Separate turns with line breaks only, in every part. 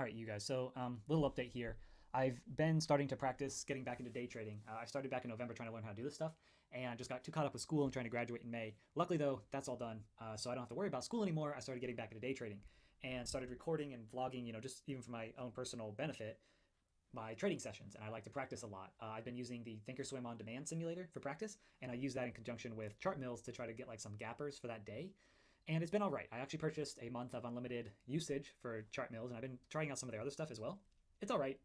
All right, you guys. So, little update here. I've been starting to practice getting back into day trading. I started back in November trying to learn how to do this stuff, and I just got too caught up with school and trying to graduate in May. Luckily, though, that's all done, so I don't have to worry about school anymore. I started getting back into day trading and started recording and vlogging, just even for my own personal benefit, my trading sessions. And I like to practice a lot. I've been using the Thinkorswim on demand simulator for practice, and I use that in conjunction with chart mills to try to get like some gappers for that day. And it's been all right. I actually purchased a month of unlimited usage for chart mills, and I've been trying out some of their other stuff as well. It's all right.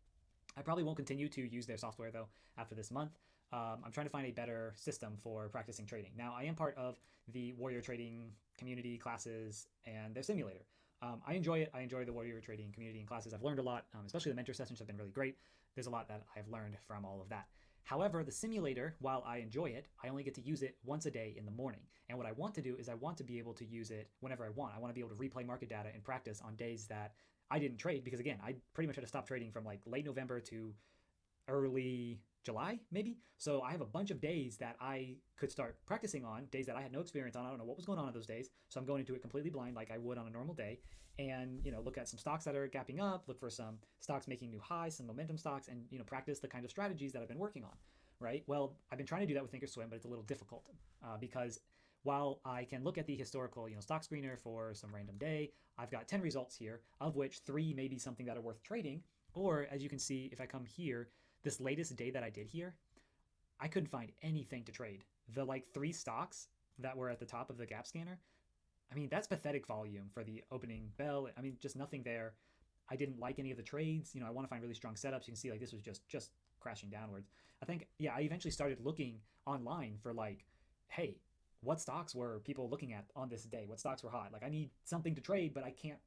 I probably won't continue to use their software though after this month. I'm trying to find a better system for practicing trading. Now, I am part of the Warrior Trading community classes and their simulator. I enjoy it. I enjoy the Warrior Trading community and classes. I've learned a lot, especially the mentor sessions have been really great. There's a lot that I've learned from all of that. However, the simulator, while I enjoy it, I only get to use it once a day in the morning. And what I want to do is I want to be able to use it whenever I want. I want to be able to replay market data and practice on days that I didn't trade because, again, I pretty much had to stop trading from like late November to early July, maybe. So I have a bunch of days that I could start practicing on, days that I had no experience on. I don't know what was going on those days. So I'm going into it completely blind like I would on a normal day and, look at some stocks that are gapping up, look for some stocks making new highs, some momentum stocks, and, practice the kind of strategies that I've been working on, right? Well, I've been trying to do that with Thinkorswim, but it's a little difficult because while I can look at the historical, stock screener for some random day, I've got 10 results here, of which 3 may be something that are worth trading. Or as you can see, if I come here, this latest day that I did here, I couldn't find anything to trade. The like 3 stocks that were at the top of the gap scanner, I mean, that's pathetic volume for the opening bell. I mean, just nothing there. I didn't like any of the trades. I want to find really strong setups. You can see like this was just crashing downwards. I think, yeah, I eventually started looking online for like, hey, what stocks were people looking at on this day? What stocks were hot? Like I need something to trade, but I can't,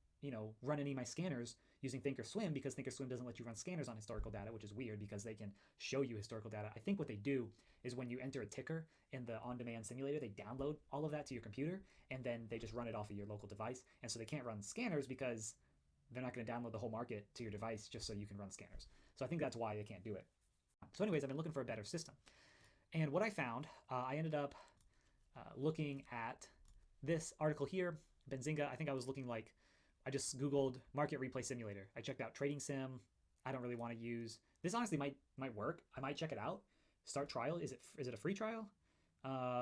run any of my scanners using Thinkorswim because Thinkorswim doesn't let you run scanners on historical data, which is weird because they can show you historical data. I think what they do is when you enter a ticker in the on-demand simulator, they download all of that to your computer and then they just run it off of your local device. And so they can't run scanners because they're not going to download the whole market to your device just so you can run scanners. So I think that's why they can't do it. So anyways, I've been looking for a better system. And what I found, I ended up looking at this article here, Benzinga. I think I was looking like, I just Googled market replay simulator. I checked out trading sim. I don't really want to use this. Honestly, might work. I might check it out. Start trial. Is it a free trial?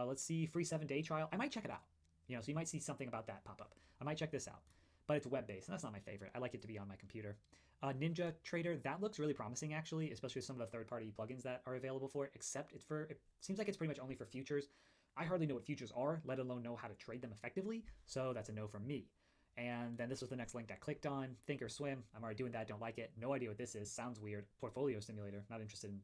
Let's see, free 7-day trial. I might check it out. So you might see something about that pop up. I might check this out. But it's web-based, and that's not my favorite. I like it to be on my computer. Ninja Trader, that looks really promising, actually, especially with some of the third-party plugins that are available for it, except it seems like it's pretty much only for futures. I hardly know what futures are, let alone know how to trade them effectively, so that's a no from me. And then this was the next link that I clicked on, Thinkorswim. I'm already doing that, don't like it. No idea what this is, sounds weird. Portfolio simulator, not interested in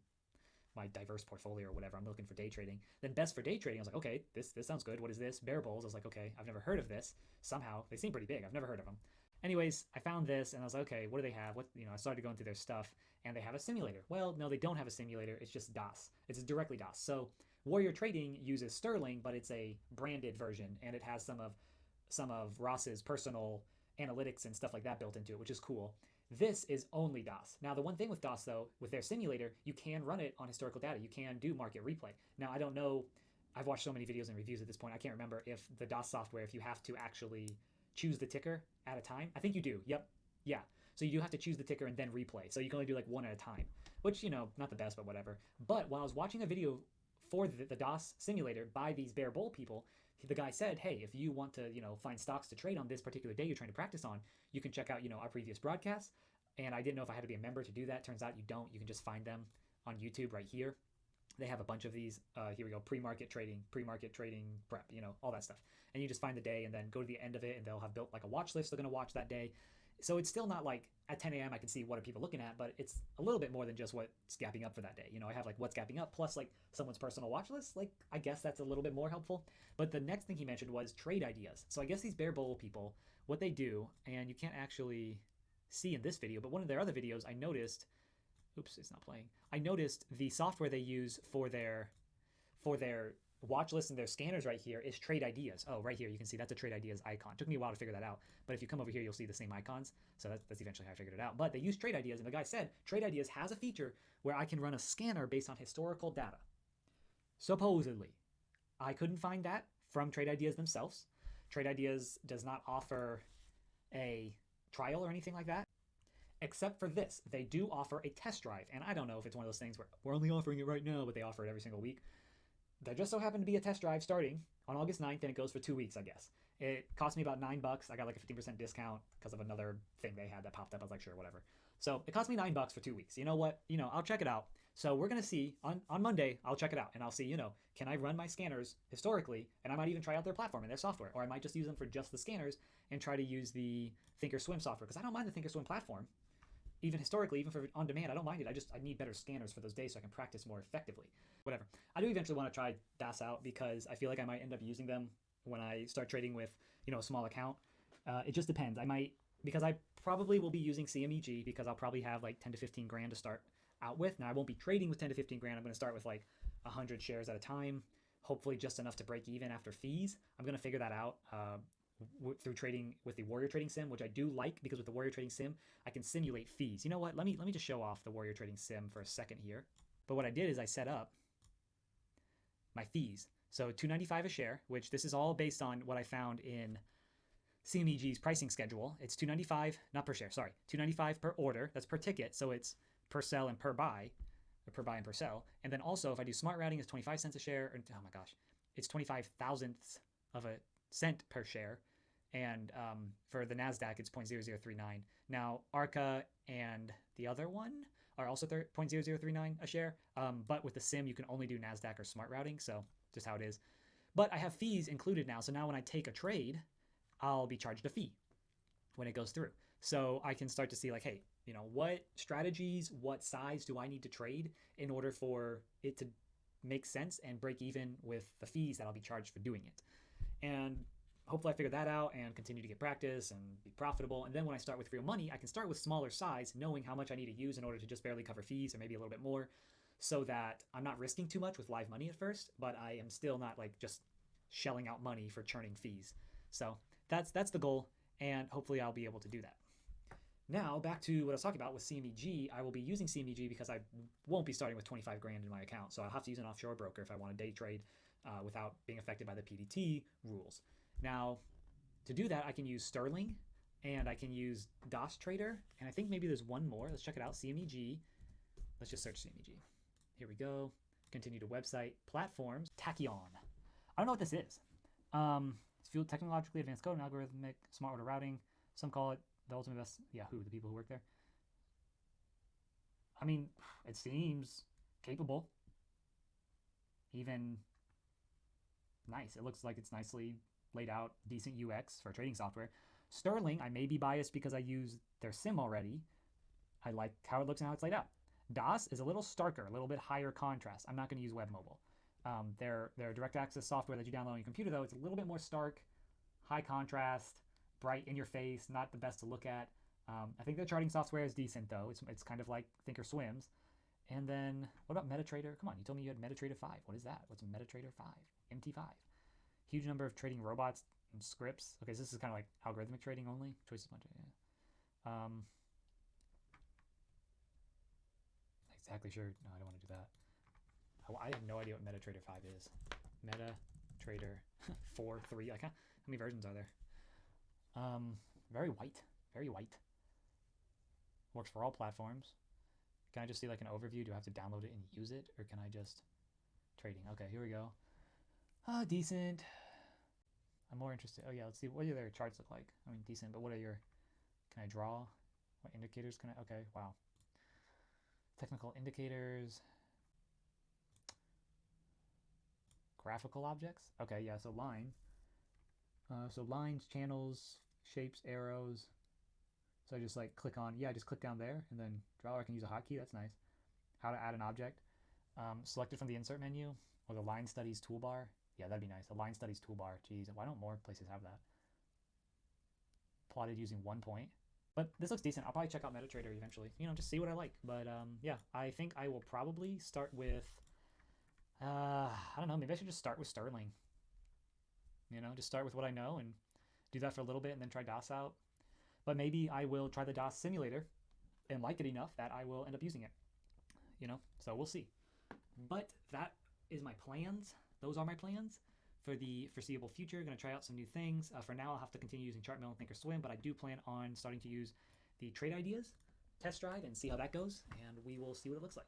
my diverse portfolio or whatever. I'm looking for day trading. Then best for day trading, I was like, okay, this sounds good. What is this? Bear bulls. I was like, okay, I've never heard of this. Somehow they seem pretty big. I've never heard of them. Anyways, I found this and I was like, okay, what do they have? I started going through their stuff and they have a simulator. Well, no, they don't have a simulator. It's just DOS. It's directly DOS. So Warrior Trading uses Sterling, but it's a branded version and it has some of Ross's personal analytics and stuff like that built into it, which is cool. This is only DOS. Now, the one thing with DOS, though, with their simulator, you can run it on historical data. You can do market replay. Now, I don't know. I've watched so many videos and reviews at this point. I can't remember if the DOS software, if you have to actually choose the ticker at a time. I think you do. Yep. Yeah. So you do have to choose the ticker and then replay. So you can only do like one at a time, which, not the best, but whatever. But while I was watching a video for the DOS simulator by these bear bull people, the guy said, hey, if you want to, find stocks to trade on this particular day you're trying to practice on, you can check out, our previous broadcasts. And I didn't know if I had to be a member to do that. Turns out you don't. You can just find them on YouTube right here. They have a bunch of these. Here we go. Pre-market trading prep, all that stuff. And you just find the day and then go to the end of it and they'll have built like a watch list they're going to watch that day. So it's still not like at 10 a.m. I can see what are people looking at, but it's a little bit more than just what's gapping up for that day. I have like what's gapping up plus like someone's personal watch list. Like I guess that's a little bit more helpful. But the next thing he mentioned was trade ideas. So I guess these bear bull people, what they do, and you can't actually see in this video, but one of their other videos I noticed, oops, it's not playing. I noticed the software they use for their watch list and their scanners right here is trade ideas. Oh, right here, you can see that's a trade ideas icon. It took me a while to figure that out, but if you come over here, you'll see the same icons. So that's eventually how I figured it out. But they use trade ideas, and the guy said trade ideas has a feature where I can run a scanner based on historical data. Supposedly. I couldn't find that from trade ideas themselves. Trade ideas does not offer a trial or anything like that. Except for this, they do offer a test drive, and I don't know if it's one of those things where we're only offering it right now, but they offer it every single week. There just so happened to be a test drive starting on August 9th, and it goes for 2 weeks, I guess. It cost me about $9. I got like a 15% discount because of another thing they had that popped up. I was like, sure, whatever. So it cost me $9 for 2 weeks. You know what? I'll check it out. So we're going to see on Monday, I'll check it out and I'll see, can I run my scanners historically? And I might even try out their platform and their software, or I might just use them for just the scanners and try to use the Thinkorswim software because I don't mind the Thinkorswim platform. Even historically, even for on demand, I don't mind it. I need better scanners for those days so I can practice more effectively. Whatever. I do eventually want to try DAS out because I feel like I might end up using them when I start trading with, a small account. It just depends. Because I probably will be using CMEG because I'll probably have like 10 to 15 grand to start out with. Now I won't be trading with 10 to 15 grand. I'm going to start with like 100 shares at a time, hopefully just enough to break even after fees. I'm going to figure that out through trading with the Warrior Trading Sim, which I do like because with the Warrior Trading Sim, I can simulate fees. You know what? Let me just show off the Warrior Trading Sim for a second here. But what I did is I set up my fees. So $2.95 a share, which this is all based on what I found in CMEG's pricing schedule. It's $2.95, not per share, sorry, $2.95 per order. That's per ticket. So it's per sell and per buy, or per buy and per sell. And then also if I do smart routing, it's 25 cents a share. Or, oh my gosh, it's 25 thousandths of a cent per share. And for the NASDAQ, it's 0.0039. Now, ARCA and the other one are also 0.0039 a share. But with the sim, you can only do NASDAQ or smart routing. So just how it is. But I have fees included now. So now when I take a trade, I'll be charged a fee when it goes through. So I can start to see like, hey, what strategies, what size do I need to trade in order for it to make sense and break even with the fees that I'll be charged for doing it. And hopefully I figure that out and continue to get practice and be profitable. And then when I start with real money, I can start with smaller size, knowing how much I need to use in order to just barely cover fees or maybe a little bit more, so that I'm not risking too much with live money at first, but I am still not like just shelling out money for churning fees. So that's the goal, and hopefully I'll be able to do that. Now back to what I was talking about with CMEG. I will be using CMEG because I won't be starting with 25 grand in my account, so I'll have to use an offshore broker if I want to day trade without being affected by the PDT rules. Now, to do that, I can use Sterling and I can use DOS Trader, and I think maybe there's one more. Let's check it out. CMEG. Let's just search CMEG. Here we go. Continue to website, platforms, Tachyon. I don't know what this is. It's fueled technologically advanced code and algorithmic smart order routing. Some call it the ultimate best. Yahoo, the people who work there. I mean, it seems capable. Even nice. It looks like it's nicely laid out, decent UX for trading software. Sterling, I may be biased because I use their sim already. I like how it looks and how it's laid out. DOS is a little starker, a little bit higher contrast. I'm not going to use web mobile. Their direct access software that you download on your computer, though, it's a little bit more stark, high contrast, bright in your face, not the best to look at. I think their charting software is decent, though. It's kind of like Thinkorswim's. And then what about MetaTrader? Come on, you told me you had MetaTrader 5. What is that? What's a MetaTrader 5? MT5. Huge number of trading robots and scripts. Okay, so this is kind of like algorithmic trading only. Choices bunch. Yeah. Exactly sure. No, I don't want to do that. I have no idea what MetaTrader 5 is. MetaTrader 4, 3. How many versions are there? Very white. Very white. Works for all platforms. Can I just see like an overview? Do I have to download it and use it? Or can I just... Trading. Okay, here we go. Decent. I'm more interested. Oh yeah, let's see. What do their charts look like? I mean, decent, but what are your... Can I draw? What indicators can I... Okay, wow. Technical indicators. Graphical objects. Okay, yeah, so line. So lines, channels, shapes, arrows. So I just like click on... Yeah, I just click down there and then draw. I can use a hotkey. That's nice. How to add an object. Selected from the insert menu or the line studies toolbar. Yeah, that'd be nice. The line studies toolbar. Jeez, why don't more places have that? Plotted using 1 point. But this looks decent. I'll probably check out MetaTrader eventually. Just see what I like. But yeah, I think I will probably start with... I don't know. Maybe I should just start with Sterling. Just start with what I know and do that for a little bit and then try DOS out. But maybe I will try the DOS simulator and like it enough that I will end up using it. So we'll see. But that is my plans. Those are my plans for the foreseeable future. Going to try out some new things. For now, I'll have to continue using Chartmill and Thinkorswim, but I do plan on starting to use the trade ideas test drive and see how that goes, and we will see what it looks like.